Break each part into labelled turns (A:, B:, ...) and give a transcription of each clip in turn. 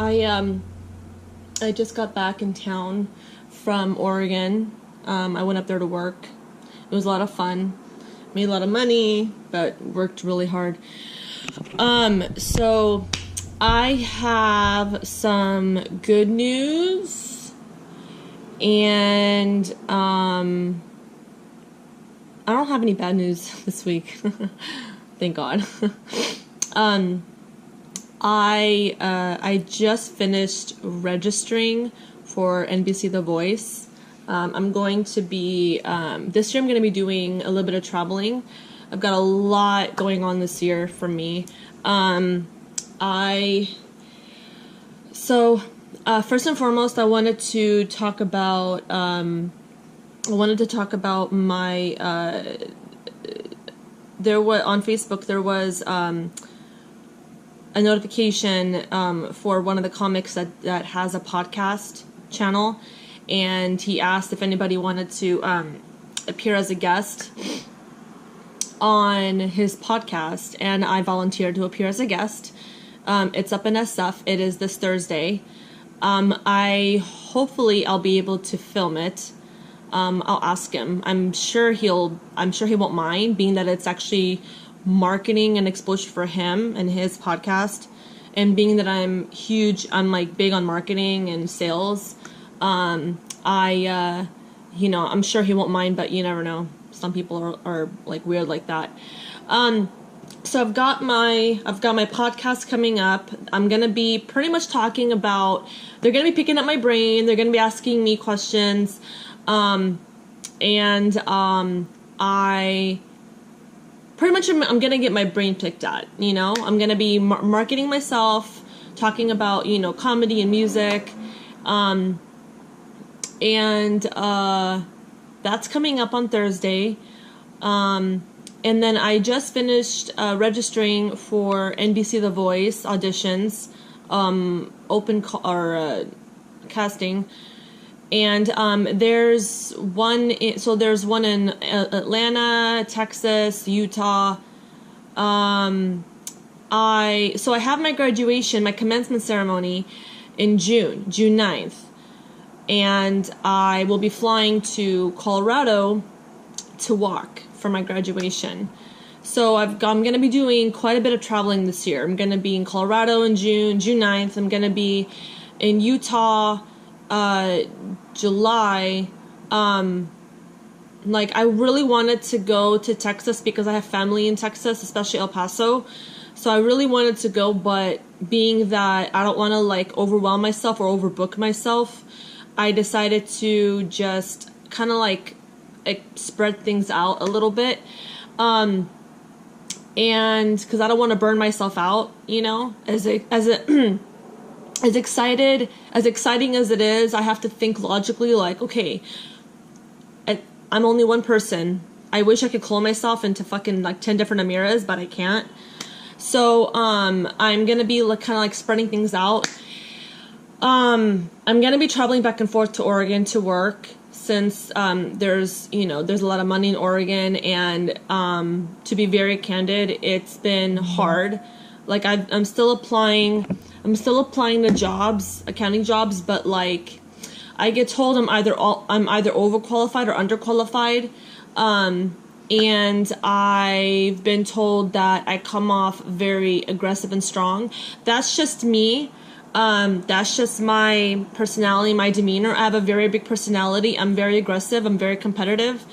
A: I just got back in town from Oregon. I went up there to work. It was a lot of fun. Made a lot of money, but worked really hard. So I have some good news, and I don't have any bad news this week. Thank God. I just finished registering for NBC The Voice. I'm going to be, this year I'm going to be doing a little bit of traveling. I've got a lot going on this year for me. First and foremost, I wanted to talk about my, there was, on Facebook, there was, a notification for one of the comics that has a podcast channel, and he asked if anybody wanted to appear as a guest on his podcast, and I volunteered to appear as a guest. It's up in SF. It is this Thursday. Hopefully I'll be able to film it. I'll ask him. I'm sure he won't mind, being that it's actually marketing and exposure for him and his podcast, and being that I'm like big on marketing and sales. I'm sure he won't mind, but you never know. Some people are like weird like that. So I've got my podcast coming up. I'm going to be pretty much talking about, they're going to be picking up my brain. They're going to be asking me questions. I'm going to get my brain picked at, I'm going to be marketing myself, talking about, comedy and music. That's coming up on Thursday. And then I just finished registering for NBC The Voice auditions, casting. And there's one in Atlanta, Texas, Utah. I have my graduation, my commencement ceremony in June 9th. And I will be flying to Colorado to walk for my graduation. So I'm going to be doing quite a bit of traveling this year. I'm going to be in Colorado in June 9th. I'm going to be in Utah July. I really wanted to go to Texas because I have family in Texas, especially El Paso. So I really wanted to go, but being that I don't want to overwhelm myself or overbook myself, I decided to just kind of spread things out a little bit. And because I don't want to burn myself out, as exciting as it is, I have to think logically, okay, I'm only one person. I wish I could clone myself into fucking 10 different Amiras, but I can't. So, I'm going to be spreading things out. I'm going to be traveling back and forth to Oregon to work, since, there's a lot of money in Oregon, and, to be very candid, it's been hard. I'm still applying to jobs, accounting jobs, but I get told I'm either overqualified or underqualified. And I've been told that I come off very aggressive and strong. That's just me. That's just my personality, my demeanor. I have a very big personality. I'm very aggressive. I'm very competitive.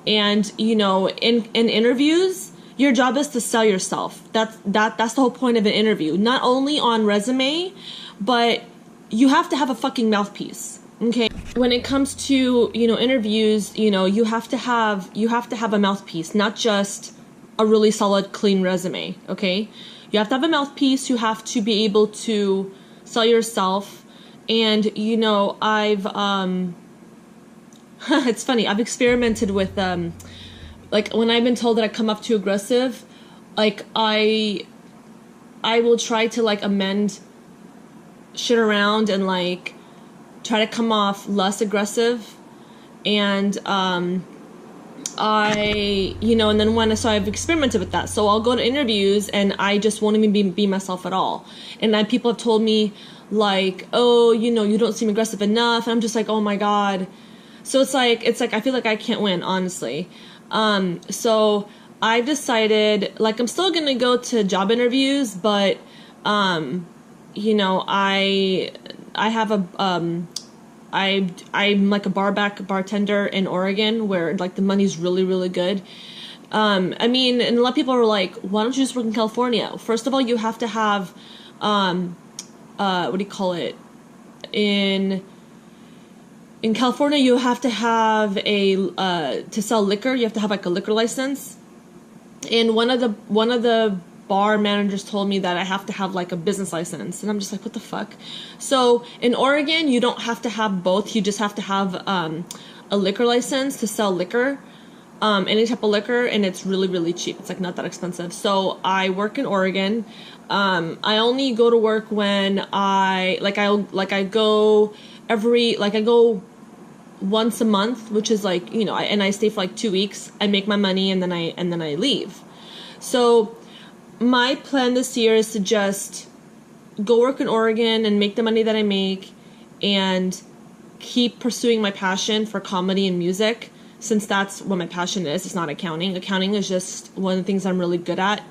A: And, in interviews, your job is to sell yourself. That's the whole point of an interview. Not only on resume, but you have to have a fucking mouthpiece. Okay. When it comes to, interviews, you have to have a mouthpiece, not just a really solid, clean resume. Okay. You have to have a mouthpiece. You have to be able to sell yourself. And, I've, it's funny. I've experimented with, when I've been told that I come off too aggressive, I will try to amend shit around and try to come off less aggressive. And and then so I've experimented with that. So I'll go to interviews and I just won't even be myself at all. And then people have told me, like, oh, you know, you don't seem aggressive enough. And I'm just like, oh my God. So it's like I feel like I can't win, honestly. So I've decided, like, I'm still gonna go to job interviews, but you know, I have a I'm like a bartender in Oregon, where like the money's really, really good. I mean, and a lot of people are like, why don't you just work in California? First of all, you have to have what do you call it? In California, you have to have a to sell liquor, you have to have like a liquor license. And one of the bar managers told me that I have to have like a business license, and I'm just like, what the fuck? So in Oregon, you don't have to have both. You just have to have a liquor license to sell liquor, any type of liquor, and it's really, really cheap. It's like not that expensive. So I work in Oregon. I only go to work when I go once a month, which is like, you know, and I stay for like 2 weeks. I make my money and then I leave. So my plan this year is to just go work in Oregon and make the money that I make and keep pursuing my passion for comedy and music, since that's what my passion is. It's not accounting. Accounting is just one of the things I'm really good at.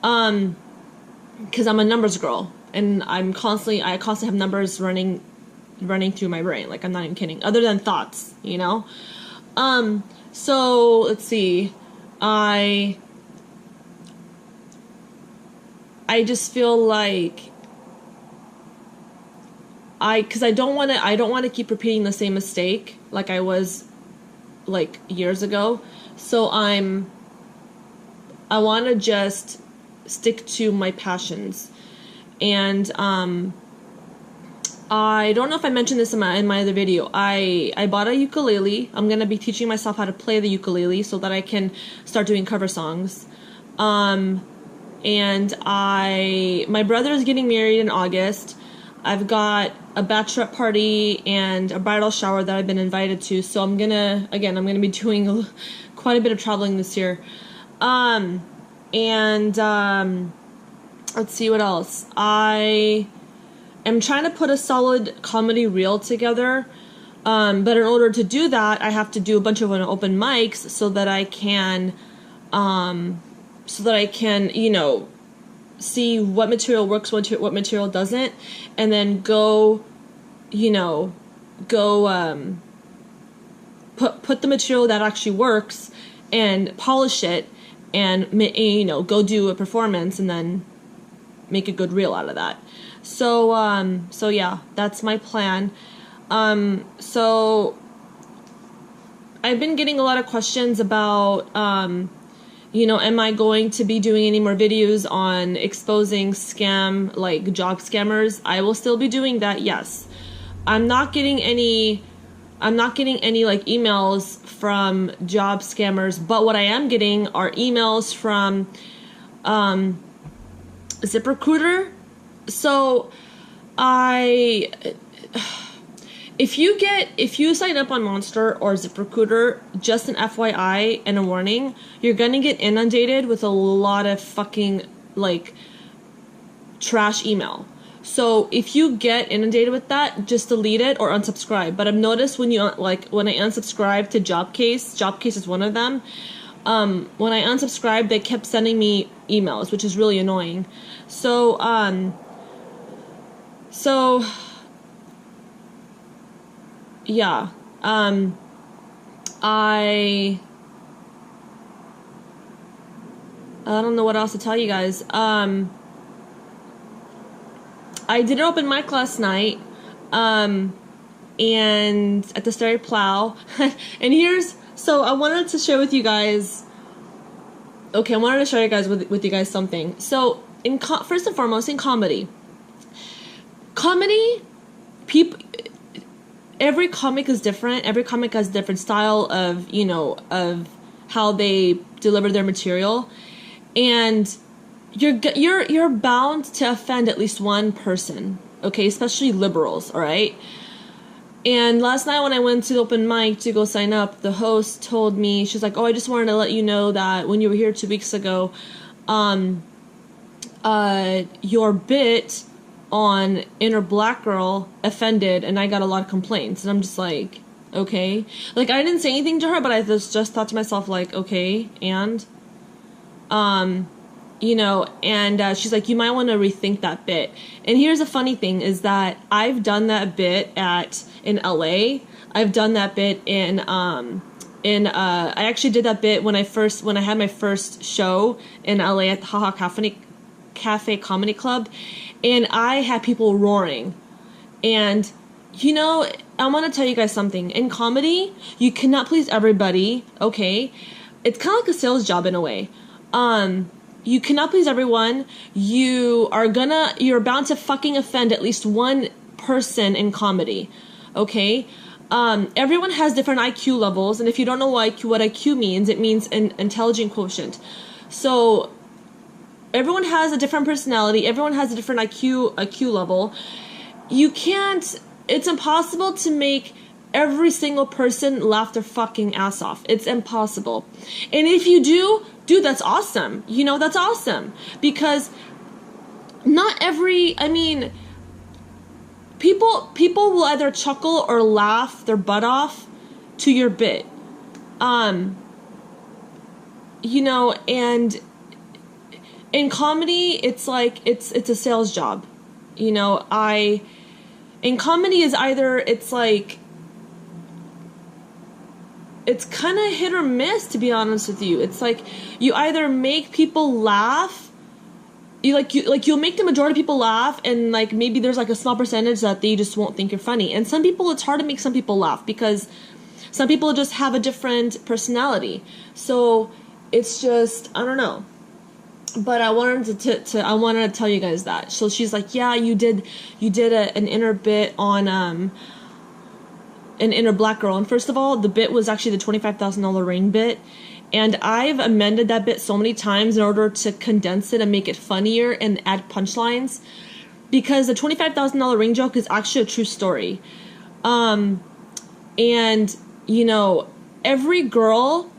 A: Because I'm a numbers girl, and I constantly have numbers running through my brain. Like, I'm not even kidding. Other than thoughts, you know? So let's see. I just feel like because I don't want to keep repeating the same mistake like I was like years ago. So I want to just stick to my passions. And I don't know if I mentioned this in my other video. I bought a ukulele. I'm gonna be teaching myself how to play the ukulele so that I can start doing cover songs. And my brother is getting married in August. I've got a bachelorette party and a bridal shower that I've been invited to. So I'm gonna be doing quite a bit of traveling this year. Let's see what else. I am trying to put a solid comedy reel together. But in order to do that, I have to do a bunch of open mics so that I can, you know, see what material works, what material doesn't, and then go put the material that actually works and polish it, and, you know, go do a performance and then make a good reel out of that. So yeah, that's my plan. So I've been getting a lot of questions about, you know, am I going to be doing any more videos on exposing job scammers? I will still be doing that, yes. I'm not getting any like emails from job scammers, but what I am getting are emails from ZipRecruiter. So if you sign up on Monster or ZipRecruiter, just an FYI and a warning, you're gonna get inundated with a lot of fucking like trash email. So if you get inundated with that, just delete it or unsubscribe. But I've noticed when I unsubscribe to Jobcase is one of them. When I unsubscribed, they kept sending me emails, which is really annoying. So yeah, I don't know what else to tell you guys. I did an open mic last night, and at the Starry Plow, and so I wanted to share with you guys. Okay, I wanted to share with you guys something. So first and foremost, in comedy, people. Every comic is different. Every comic has a different style of, you know, of how they deliver their material, and you're bound to offend at least one person, okay? Especially liberals, all right? And last night when I went to the open mic to go sign up, the host told me, she's like, "Oh, I just wanted to let you know that when you were here 2 weeks ago, your bit on inner black girl offended, and I got a lot of complaints, and I'm just like, okay. Like, I didn't say anything to her, but I just thought to myself, like, okay, and you know, and she's like, you might want to rethink that bit. And here's a funny thing is that I've done that bit in LA. I've done that bit I actually did that bit when I had my first show in LA at the Haha Cafe Comedy Club, and I had people roaring. And you know, I want to tell you guys something. In comedy, you cannot please everybody, okay? It's kind of like a sales job in a way. You cannot please everyone. You're bound to fucking offend at least one person in comedy, okay? Everyone has different IQ levels, and if you don't know what IQ means, it means an intelligent quotient. So everyone has a different personality. Everyone has a different IQ level. It's impossible to make every single person laugh their fucking ass off. It's impossible. And if you do, dude, that's awesome. You know, that's awesome. Because people will either chuckle or laugh their butt off to your bit. You know, and in comedy, it's like, it's a sales job. You know, in comedy is either, it's like, it's kind of hit or miss, to be honest with you. It's like, you either make people laugh, you'll make the majority of people laugh, and like, maybe there's like a small percentage that they just won't think you're funny. And some people, it's hard to make some people laugh, because some people just have a different personality. So, it's just, I don't know. But I wanted to tell you guys that. So she's like, yeah, you did an inner bit on an inner black girl. And first of all, the bit was actually the $25,000 ring bit, and I've amended that bit so many times in order to condense it and make it funnier and add punchlines, because the $25,000 ring joke is actually a true story. And you know, every girl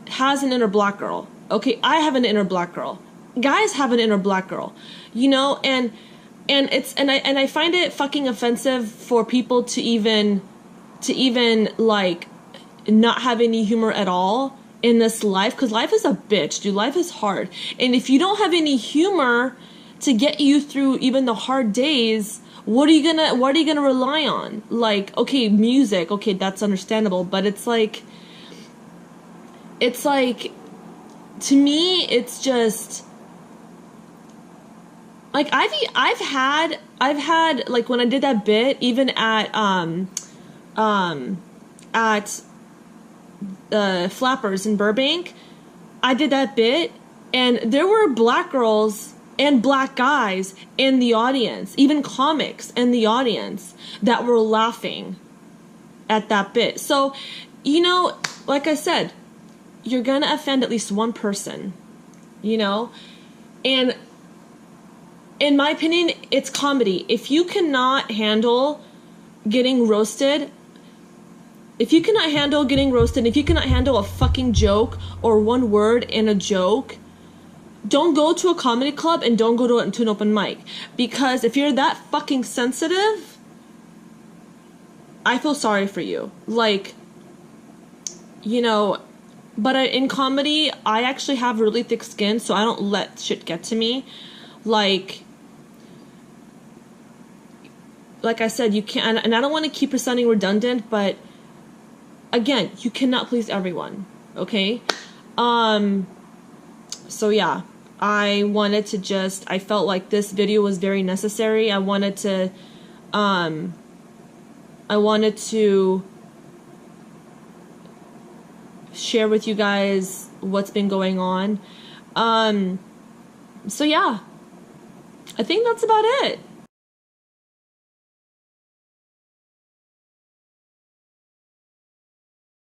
A: has an inner black girl. Okay, I have an inner black girl. Guys have an inner black girl. You know, and I find it fucking offensive for people to even like not have any humor at all in this life, because life is a bitch, dude. Life is hard. And if you don't have any humor to get you through even the hard days, what are you gonna rely on? Like, okay, music, okay, that's understandable, but it's like to me, it's just like I've had like, when I did that bit, even at Flappers in Burbank, I did that bit, and there were black girls and black guys in the audience, even comics in the audience, that were laughing at that bit. So, you know, like I said, you're gonna offend at least one person, you know? And in my opinion, it's comedy. If you cannot handle getting roasted, if you cannot handle a fucking joke or one word in a joke, don't go to a comedy club and don't go to an open mic. Because if you're that fucking sensitive, I feel sorry for you. Like, you know, but in comedy, I actually have really thick skin, so I don't let shit get to me. Like I said, you can't, and I don't want to keep sounding redundant, but again, you cannot please everyone, okay? So yeah, I felt like this video was very necessary. I wanted to share with you guys what's been going on. So yeah, I think that's about it.